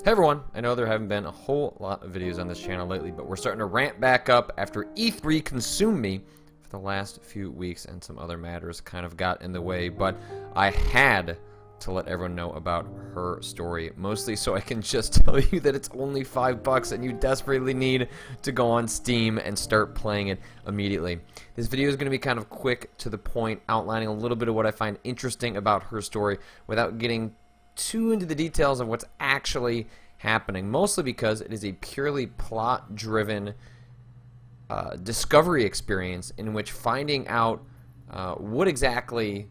Hey everyone, I know there haven't been a whole lot of videos on this channel lately, but we're starting to ramp back up after E3 consumed me for the last few weeks and some other matters kind of got in the way, but I had to let everyone know about Her Story, mostly so I can just tell you that it's only $5 and you desperately need to go on Steam and start playing it immediately. This video is going to be kind of quick to the point, outlining a little bit of what I find interesting about Her Story without getting too into the details of what's actually happening, mostly because it is a purely plot-driven discovery experience in which finding out what exactly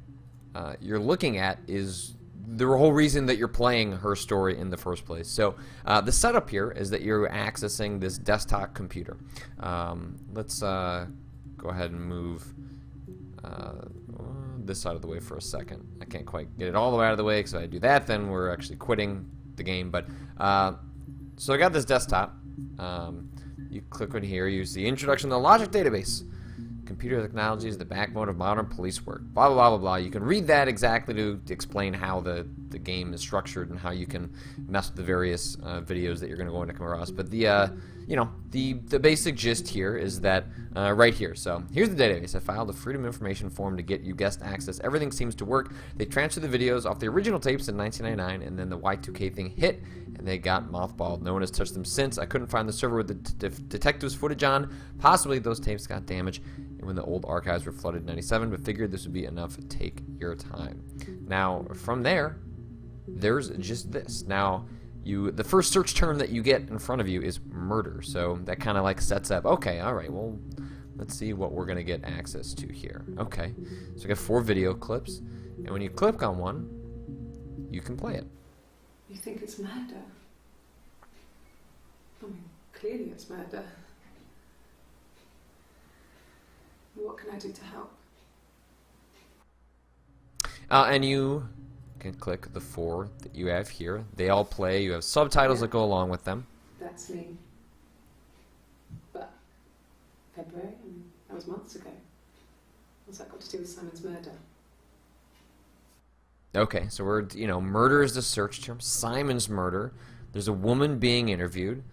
you're looking at is the whole reason that you're playing Her Story in the first place. So the setup here is that you're accessing this desktop computer. Let's go ahead and move this side of the way for a second. I can't quite get it all the way out of the way, because if I do that, then we're actually quitting the game. But so I got this desktop. You click on here, use the introduction to the logic database. Computer technology is the backbone of modern police work. Blah, blah, blah, blah, blah. You can read that exactly to explain how the game is structured and how you can mess with the various videos that you're going to go into come across. But the basic gist here is that right here. So here's the database. I filed a Freedom of Information form to get you guest access. Everything seems to work. They transferred the videos off the original tapes in 1999, and then the Y2K thing hit, and they got mothballed. No one has touched them since. I couldn't find the server with the detectives' footage on. Possibly those tapes got damaged when the old archives were flooded in 97, but figured this would be enough. Take your time. Now, from there, there's just this. Now, the first search term that you get in front of you is murder, so that kind of like sets up, okay, alright, well, let's see what we're going to get access to here. Okay, so we got 4 video clips, and when you click on one, you can play it. You think it's murder? I mean, clearly it's murder. What can I do to help? And you can click the 4 that you have here. They all play. You have subtitles that go along with them. That's me. But February, that was months ago. What's that got to do with Simon's murder? Okay, so we're, murder is the search term. Simon's murder. There's a woman being interviewed.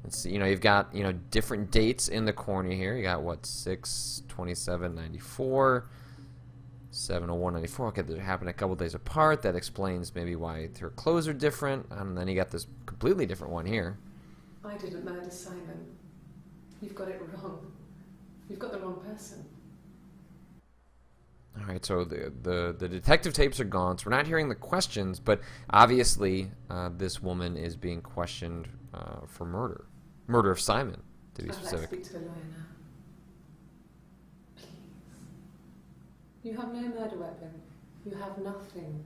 Let's see, you've got, different dates in the corner here. You got, what, 6/27/94, 7/01/94. Okay, that happened a couple days apart. That explains maybe why her clothes are different. And then you got this completely different one here. I didn't murder Simon. You've got it wrong. You've got the wrong person. All right, so the detective tapes are gone, so we're not hearing the questions, but obviously this woman is being questioned for murder. Murder of Simon, to be specific. Let's speak to a lawyer now. Please. You have no murder weapon. You have nothing.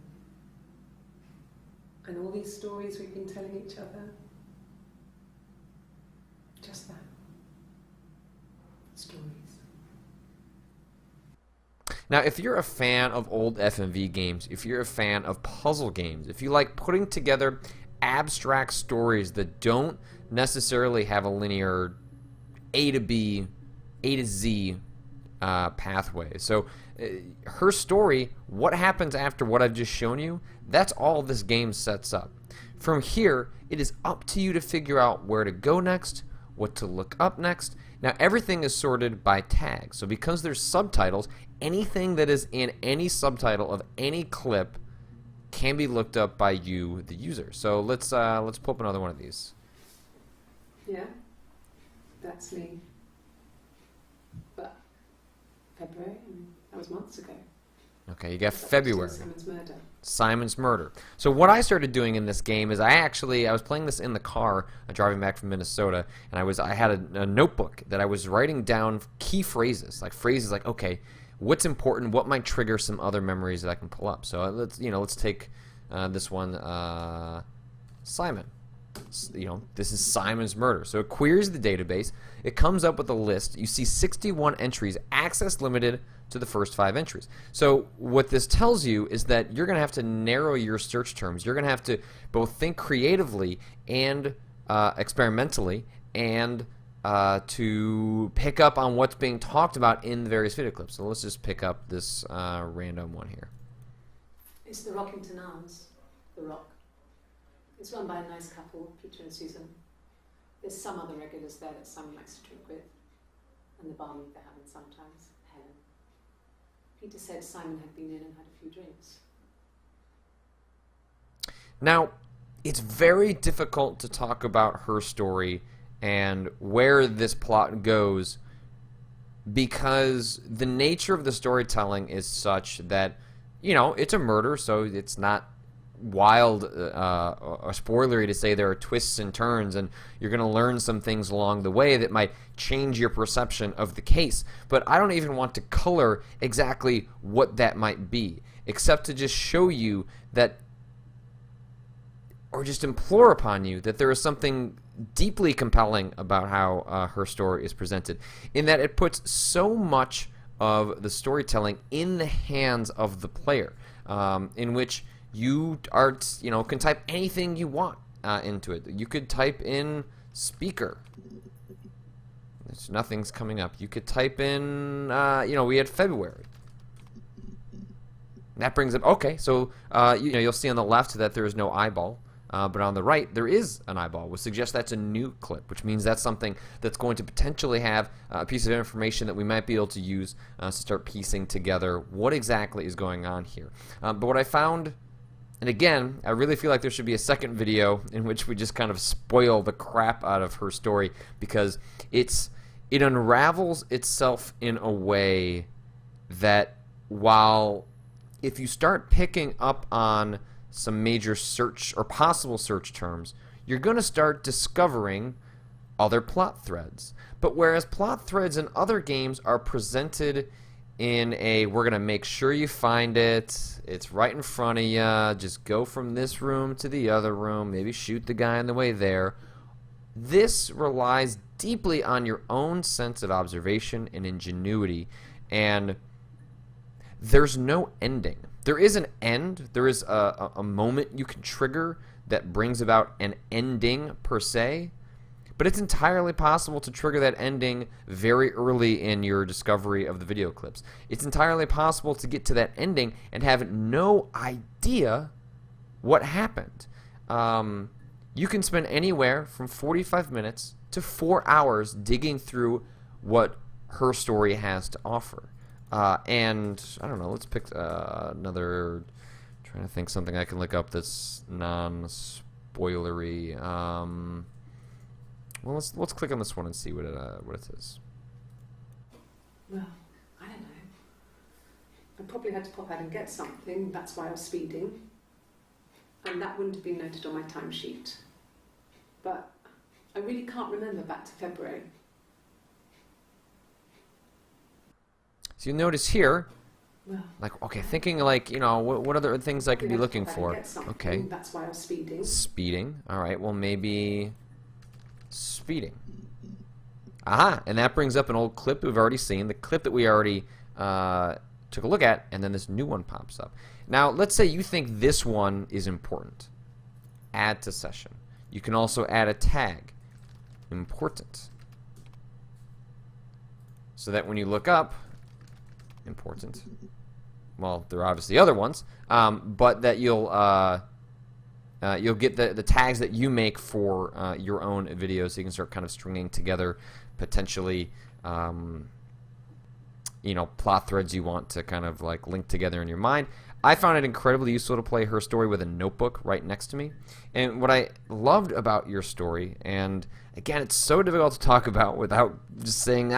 And all these stories we've been telling each other, just that. Stories. Now, if you're a fan of old FMV games, if you're a fan of puzzle games, if you like putting together abstract stories that don't necessarily have a linear A to B, A to Z pathway. So, Her Story, what happens after what I've just shown you, that's all this game sets up. From here, it is up to you to figure out where to go next, what to look up next. Now, everything is sorted by tag. So because there's subtitles, anything that is in any subtitle of any clip can be looked up by you, the user. So let's pull up another one of these. Yeah, that's me. But February, that was months ago. Okay, you got What's that got to do February. with Simon's murder. Simon's murder. So what I started doing in this game is I was playing this in the car driving back from Minnesota, and I had a notebook that I was writing down key phrases like, okay, what's important, what might trigger some other memories that I can pull up. So let's take this one, Simon. This is Simon's murder. So it queries the database. It comes up with a list. You see 61 entries, access limited to the first 5 entries. So what this tells you is that you're going to have to narrow your search terms. You're going to have to both think creatively and experimentally and to pick up on what's being talked about in the various video clips. So let's just pick up this random one here. It's the Rockington Arms. The Rock. It's run by a nice couple, Peter and Susan. There's some other regulars there that Simon likes to drink with, and the barmaid they're having sometimes, Helen. Peter said Simon had been in and had a few drinks. Now, it's very difficult to talk about her story and where this plot goes because the nature of the storytelling is such that, you know, it's a murder, so it's not wild or spoilery to say there are twists and turns and you're going to learn some things along the way that might change your perception of the case. But I don't even want to color exactly what that might be, except to just show you that, or just implore upon you that there is something deeply compelling about how her story is presented, in that it puts so much of the storytelling in the hands of the player, in which you are, you know, can type anything you want into it. You could type in speaker. Nothing's coming up. You could type in, you know, we had February. That brings up, okay, so, you know, you'll see on the left that there is no eyeball. But on the right, there is an eyeball, which suggests that's a new clip, which means that's something that's going to potentially have a piece of information that we might be able to use to start piecing together what exactly is going on here. But what I found, and again, I really feel like there should be a second video in which we just kind of spoil the crap out of her story, because it unravels itself in a way that, while if you start picking up on some major search or possible search terms, you're going to start discovering other plot threads. But whereas plot threads in other games are presented in a, we're going to make sure you find it, it's right in front of you, just go from this room to the other room, maybe shoot the guy on the way there, this relies deeply on your own sense of observation and ingenuity, and there's no ending. There is an end. There is a moment you can trigger that brings about an ending per se, but it's entirely possible to trigger that ending very early in your discovery of the video clips. It's entirely possible to get to that ending and have no idea what happened. You can spend anywhere from 45 minutes to 4 hours digging through what her story has to offer. And I don't know, let's pick another, trying to think something I can look up that's non-spoilery. Well, let's click on this one and see what it is. Well, I don't know. I probably had to pop out and get something, that's why I was speeding. And that wouldn't have been noted on my timesheet. But I really can't remember back to February. So you notice here, well, like, okay, thinking like, you know, what other things I could be looking for? Okay. That's why I was speeding. Speeding. All right, well, maybe speeding. Aha, and that brings up an old clip we've already seen, the clip that we already took a look at, and then this new one pops up. Now, let's say you think this one is important. Add to session. You can also add a tag, important, so that when you look up, important, well, there are obviously other ones, but that you'll get the tags that you make for your own videos, so you can start kind of stringing together potentially, you know, plot threads you want to kind of like link together in your mind. I found it incredibly useful to play her story with a notebook right next to me. And what I loved about your story, and again, it's so difficult to talk about without just saying,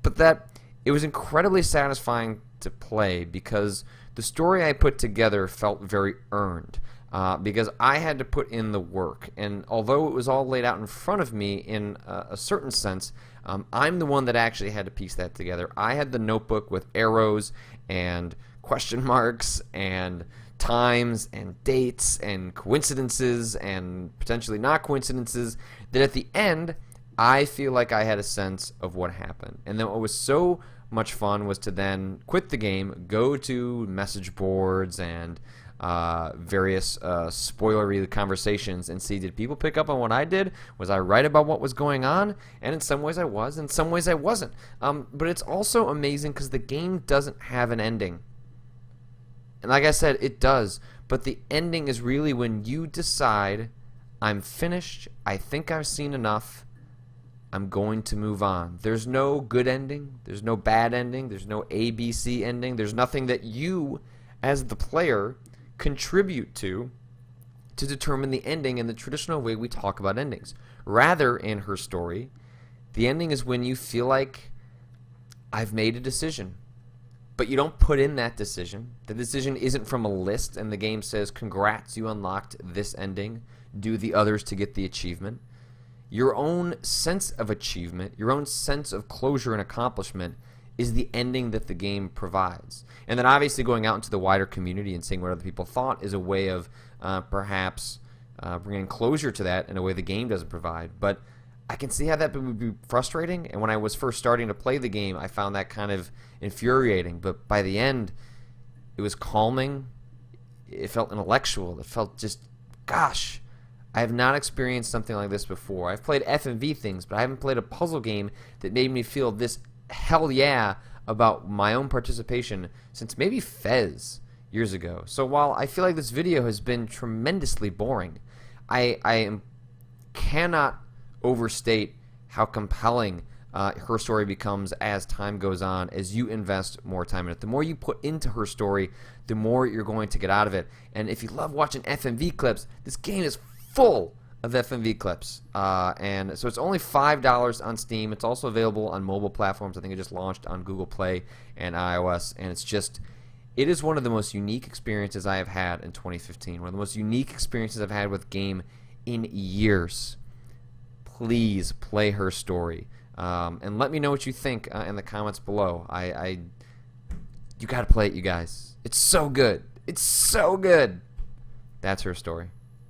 but that it was incredibly satisfying to play because the story I put together felt very earned. Because I had to put in the work, and although it was all laid out in front of me in a certain sense, I'm the one that actually had to piece that together. I had the notebook with arrows and question marks and times and dates and coincidences and potentially not coincidences, that at the end I feel like I had a sense of what happened. And then what was so much fun was to then quit the game, go to message boards and various spoilery conversations and see, did people pick up on what I did? Was I right about what was going on? And in some ways I was, in some ways I wasn't. But it's also amazing because the game doesn't have an ending. And like I said, it does. But the ending is really when you decide, I'm finished, I think I've seen enough, I'm going to move on. There's no good ending, there's no bad ending, there's no ABC ending, there's nothing that you, as the player, contribute to determine the ending in the traditional way we talk about endings. Rather, in Her Story, the ending is when you feel like, I've made a decision. But you don't put in that decision. The decision isn't from a list and the game says, congrats, you unlocked this ending. Do the others to get the achievement. Your own sense of achievement, your own sense of closure and accomplishment is the ending that the game provides. And then obviously going out into the wider community and seeing what other people thought is a way of perhaps bringing closure to that in a way the game doesn't provide. But I can see how that would be frustrating, and when I was first starting to play the game, I found that kind of infuriating. But by the end, it was calming. It felt intellectual. It felt just, gosh, I have not experienced something like this before. I've played FMV things, but I haven't played a puzzle game that made me feel this hell yeah about my own participation since maybe Fez years ago. So while I feel like this video has been tremendously boring, I cannot overstate how compelling Her Story becomes as time goes on, as you invest more time in it. The more you put into Her Story, the more you're going to get out of it. And if you love watching FMV clips, this game is full of FMV clips. And so it's only $5 on Steam. It's also available on mobile platforms. I think it just launched on Google Play and iOS. And it is one of the most unique experiences I have had in 2015. One of the most unique experiences I've had with game in years. Please play Her Story, and let me know what you think in the comments below. You gotta play it, you guys. It's so good. It's so good. That's Her Story.